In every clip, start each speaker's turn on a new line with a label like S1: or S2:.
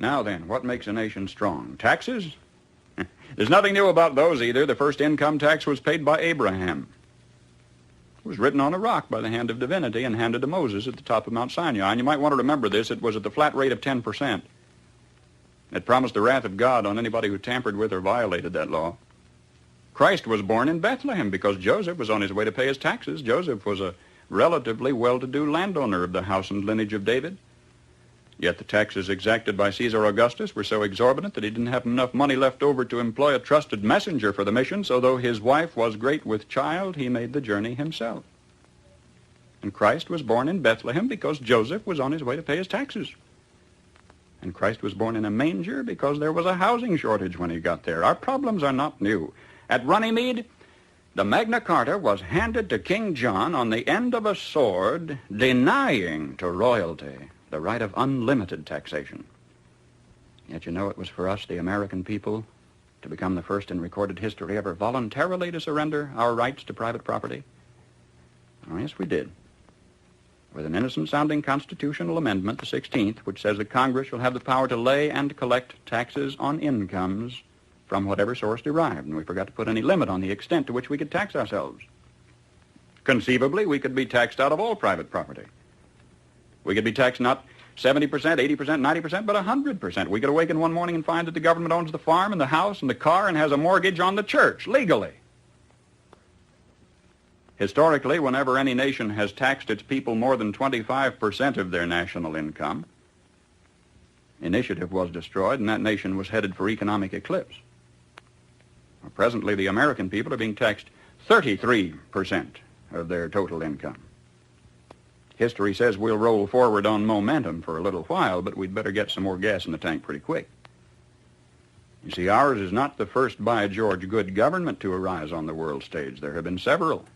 S1: Now then, what makes a nation strong? Taxes? There's nothing new about those either. The first income tax was paid by Abraham. It was written on a rock by the hand of divinity and handed to Moses at the top of Mount Sinai. And you might want to remember this. It was at the flat rate of 10%. It promised the wrath of God on anybody who tampered with or violated that law. Christ was born in Bethlehem because Joseph was on his way to pay his taxes. Joseph was a relatively well-to-do landowner of the house and lineage of David. Yet the taxes exacted by Caesar Augustus were so exorbitant that he didn't have enough money left over to employ a trusted messenger for the mission, so though his wife was great with child, he made the journey himself. And Christ was born in Bethlehem because Joseph was on his way to pay his taxes. And Christ was born in a manger because there was a housing shortage when he got there. Our problems are not new. At Runnymede, the Magna Carta was handed to King John on the end of a sword, denying to royalty the right of unlimited taxation. Yet you know it was for us, the American people, to become the first in recorded history ever voluntarily to surrender our rights to private property. Oh, yes, we did. With an innocent-sounding constitutional amendment, the 16th, which says that Congress shall have the power to lay and collect taxes on incomes from whatever source derived, and we forgot to put any limit on the extent to which we could tax ourselves. Conceivably, we could be taxed out of all private property. We could be taxed not 70%, 80%, 90%, but 100%. We could awaken one morning and find that the government owns the farm and the house and the car and has a mortgage on the church, legally. Historically, whenever any nation has taxed its people more than 25% of their national income, initiative was destroyed and that nation was headed for economic eclipse. Well, presently, the American people are being taxed 33% of their total income. History says we'll roll forward on momentum for a little while, but we'd better get some more gas in the tank pretty quick. You see, ours is not the first by George good government to arise on the world stage. There have been several.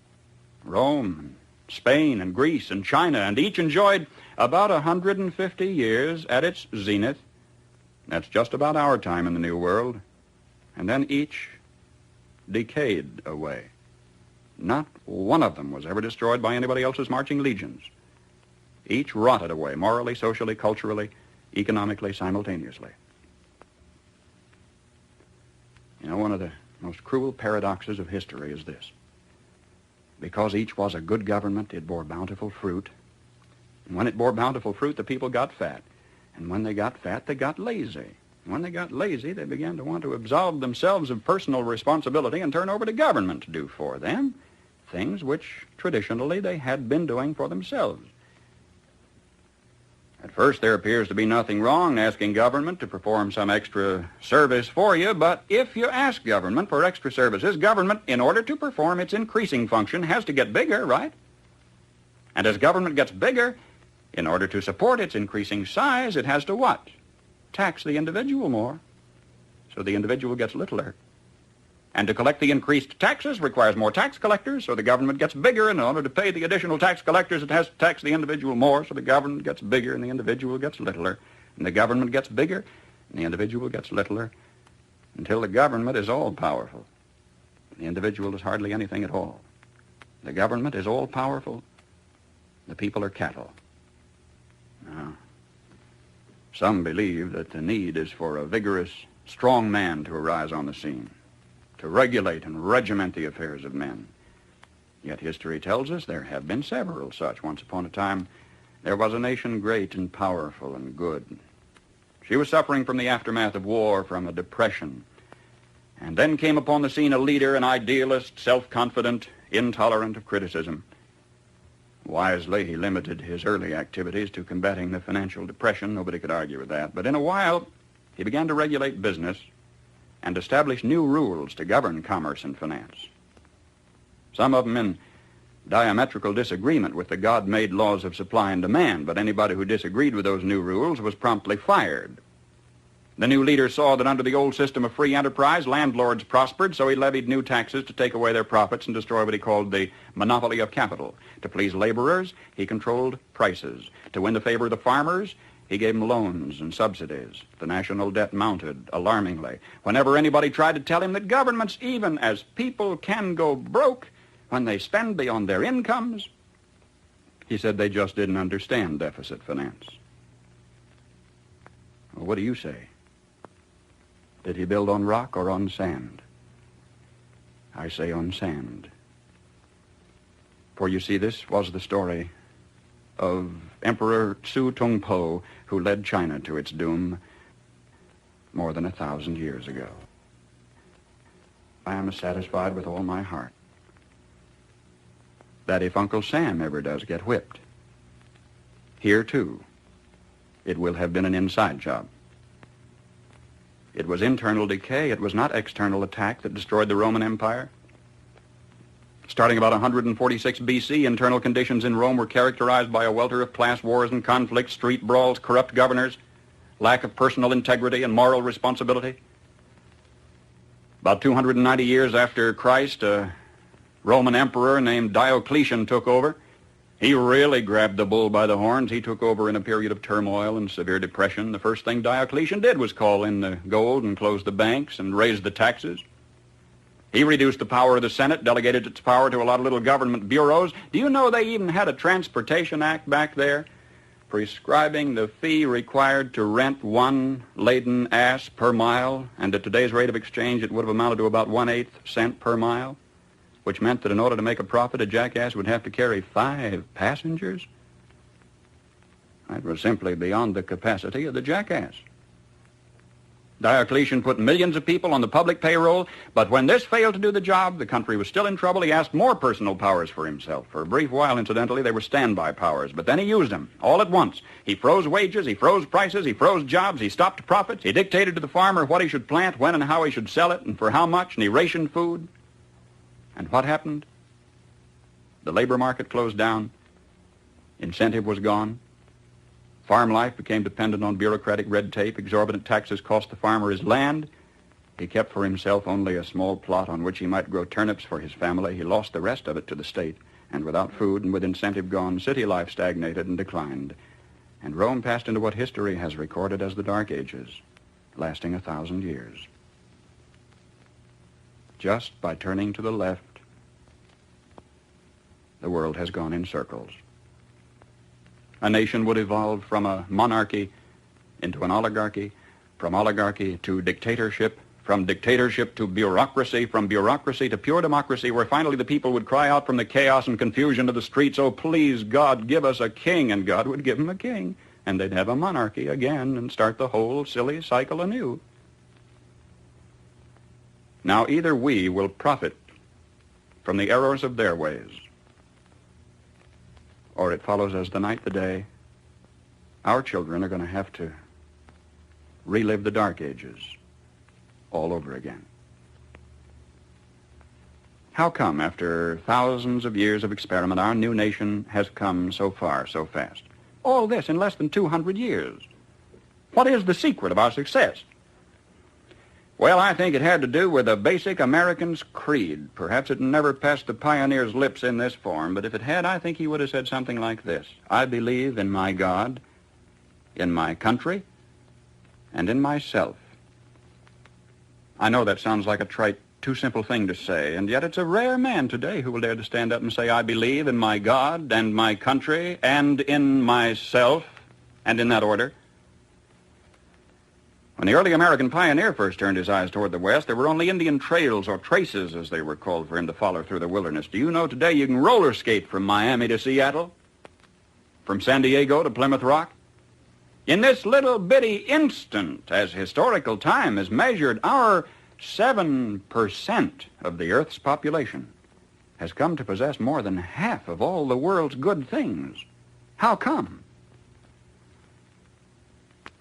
S1: Rome, and Spain, and Greece, and China, and each enjoyed about 150 years at its zenith. That's just about our time in the New World. And then each decayed away. Not one of them was ever destroyed by anybody else's marching legions. Each rotted away, morally, socially, culturally, economically, simultaneously. You know, one of the most cruel paradoxes of history is this. Because each was a good government, it bore bountiful fruit. And when it bore bountiful fruit, the people got fat. And when they got fat, they got lazy. And when they got lazy, they began to want to absolve themselves of personal responsibility and turn over to government to do for them things which traditionally they had been doing for themselves. At first, there appears to be nothing wrong in asking government to perform some extra service for you, but if you ask government for extra services, government, in order to perform its increasing function, has to get bigger, right? And as government gets bigger, in order to support its increasing size, it has to what? Tax the individual more, so the individual gets littler. And to collect the increased taxes requires more tax collectors, so the government gets bigger, and in order to pay the additional tax collectors, it has to tax the individual more, so the government gets bigger and the individual gets littler. And the government gets bigger and the individual gets littler until the government is all-powerful. The individual is hardly anything at all. The government is all-powerful. The people are cattle. Now, some believe that the need is for a vigorous, strong man to arise on the scene, to regulate and regiment the affairs of men. Yet history tells us there have been several such. Once upon a time, there was a nation great and powerful and good. She was suffering from the aftermath of war, from a depression. And then came upon the scene a leader, an idealist, self-confident, intolerant of criticism. Wisely, he limited his early activities to combating the financial depression. Nobody could argue with that. But in a while, he began to regulate business and establish new rules to govern commerce and finance. Some of them in diametrical disagreement with the God-made laws of supply and demand, but anybody who disagreed with those new rules was promptly fired. The new leader saw that under the old system of free enterprise, landlords prospered, so he levied new taxes to take away their profits and destroy what he called the monopoly of capital. To please laborers, he controlled prices. To win the favor of the farmers, he gave them loans and subsidies. The national debt mounted alarmingly. Whenever anybody tried to tell him that governments, even as people, can go broke when they spend beyond their incomes, he said they just didn't understand deficit finance. Well, what do you say? Did he build on rock or on sand? I say on sand. For you see, this was the story of Emperor Su Tongpo, who led China to its doom more than 1,000 years ago. I am satisfied with all my heart that if Uncle Sam ever does get whipped, here too, it will have been an inside job. It was internal decay. It was not external attack that destroyed the Roman Empire. Starting about 146 B.C., internal conditions in Rome were characterized by a welter of class wars and conflicts, street brawls, corrupt governors, lack of personal integrity and moral responsibility. About 290 years after Christ, a Roman emperor named Diocletian took over. He really grabbed the bull by the horns. He took over in a period of turmoil and severe depression. The first thing Diocletian did was call in the gold and close the banks and raise the taxes. He reduced the power of the Senate, delegated its power to a lot of little government bureaus. Do you know they even had a Transportation Act back there prescribing the fee required to rent one laden ass per mile, and at today's rate of exchange it would have amounted to about 1/8 cent per mile, which meant that in order to make a profit, a jackass would have to carry 5 passengers? That was simply beyond the capacity of the jackass. Diocletian put millions of people on the public payroll, but when this failed to do the job, the country was still in trouble. He asked more personal powers for himself. For a brief while, incidentally, they were standby powers, but then he used them all at once. He froze wages, he froze prices, he froze jobs, he stopped profits, he dictated to the farmer what he should plant, when and how he should sell it, and for how much, and he rationed food. And what happened? The labor market closed down. Incentive was gone. Farm life became dependent on bureaucratic red tape. Exorbitant taxes cost the farmer his land. He kept for himself only a small plot on which he might grow turnips for his family. He lost the rest of it to the state. And without food and with incentive gone, city life stagnated and declined. And Rome passed into what history has recorded as the Dark Ages, lasting 1,000 years. Just by turning to the left, the world has gone in circles. A nation would evolve from a monarchy into an oligarchy, from oligarchy to dictatorship, from dictatorship to bureaucracy, from bureaucracy to pure democracy, where finally the people would cry out from the chaos and confusion of the streets, "Oh, please, God, give us a king," and God would give them a king, and they'd have a monarchy again and start the whole silly cycle anew. Now, either we will profit from the errors of their ways, or it follows as the night the day, our children are going to have to relive the Dark Ages all over again. How come, after thousands of years of experiment, our new nation has come so far so fast? All this in less than 200 years. What is the secret of our success? Well, I think it had to do with a basic American's creed. Perhaps it never passed the pioneer's lips in this form, but if it had, I think he would have said something like this: I believe in my God, in my country, and in myself. I know that sounds like a trite, too simple thing to say, and yet it's a rare man today who will dare to stand up and say, I believe in my God and my country and in myself, and in that order. When the early American pioneer first turned his eyes toward the west, there were only Indian trails, or traces as they were called, for him to follow through the wilderness. Do you know today you can roller skate from Miami to Seattle? From San Diego to Plymouth Rock? In this little bitty instant, as historical time is measured, our 7% of the Earth's population has come to possess more than half of all the world's good things. How come?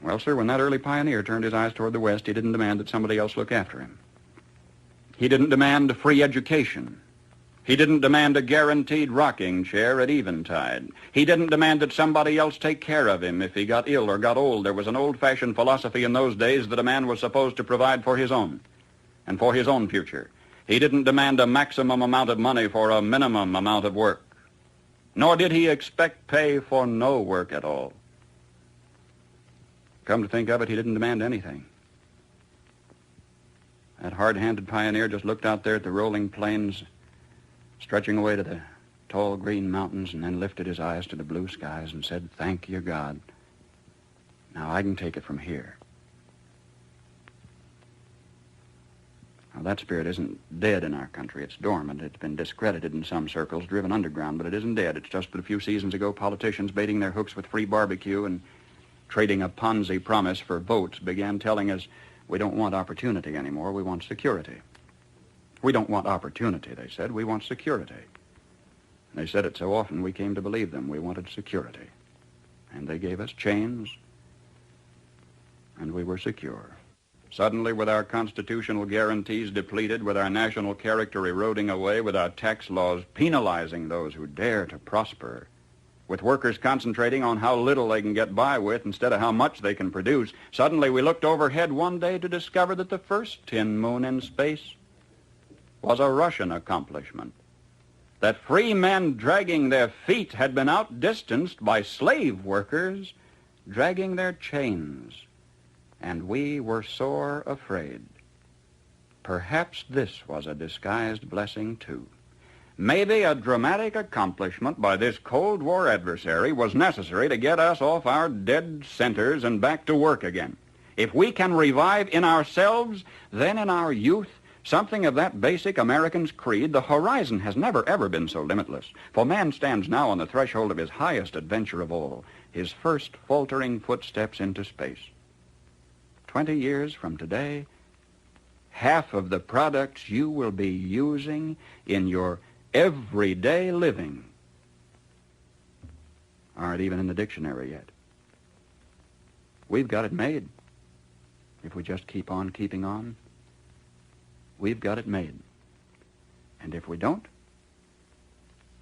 S1: Well, sir, when that early pioneer turned his eyes toward the west, he didn't demand that somebody else look after him. He didn't demand a free education. He didn't demand a guaranteed rocking chair at eventide. He didn't demand that somebody else take care of him if he got ill or got old. There was an old-fashioned philosophy in those days that a man was supposed to provide for his own and for his own future. He didn't demand a maximum amount of money for a minimum amount of work, nor did he expect pay for no work at all. Come to think of it, he didn't demand anything. That hard-handed pioneer just looked out there at the rolling plains, stretching away to the tall green mountains, and then lifted his eyes to the blue skies and said, "Thank you, God. Now I can take it from here." Now, that spirit isn't dead in our country. It's dormant. It's been discredited in some circles, driven underground, but it isn't dead. It's just that a few seasons ago, politicians baiting their hooks with free barbecue and trading a Ponzi promise for votes began telling us we don't want opportunity anymore, we want security. We don't want opportunity, they said, we want security. And they said it so often we came to believe them. We wanted security. And they gave us chains, and we were secure. Suddenly, with our constitutional guarantees depleted, with our national character eroding away, with our tax laws penalizing those who dare to prosper, with workers concentrating on how little they can get by with instead of how much they can produce, suddenly we looked overhead one day to discover that the first tin moon in space was a Russian accomplishment. That free men dragging their feet had been outdistanced by slave workers dragging their chains. And we were sore afraid. Perhaps this was a disguised blessing, too. Maybe a dramatic accomplishment by this Cold War adversary was necessary to get us off our dead centers and back to work again. If we can revive in ourselves, then in our youth, something of that basic American's creed, the horizon has never, ever been so limitless. For man stands now on the threshold of his highest adventure of all, his first faltering footsteps into space. 20 years from today, half of the products you will be using in your everyday living aren't even in the dictionary yet. We've got it made. If we just keep on keeping on, we've got it made. And if we don't,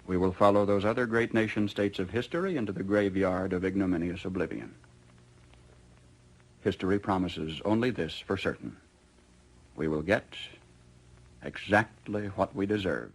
S1: we will follow those other great nation-states of history into the graveyard of ignominious oblivion. History promises only this for certain. We will get exactly what we deserve.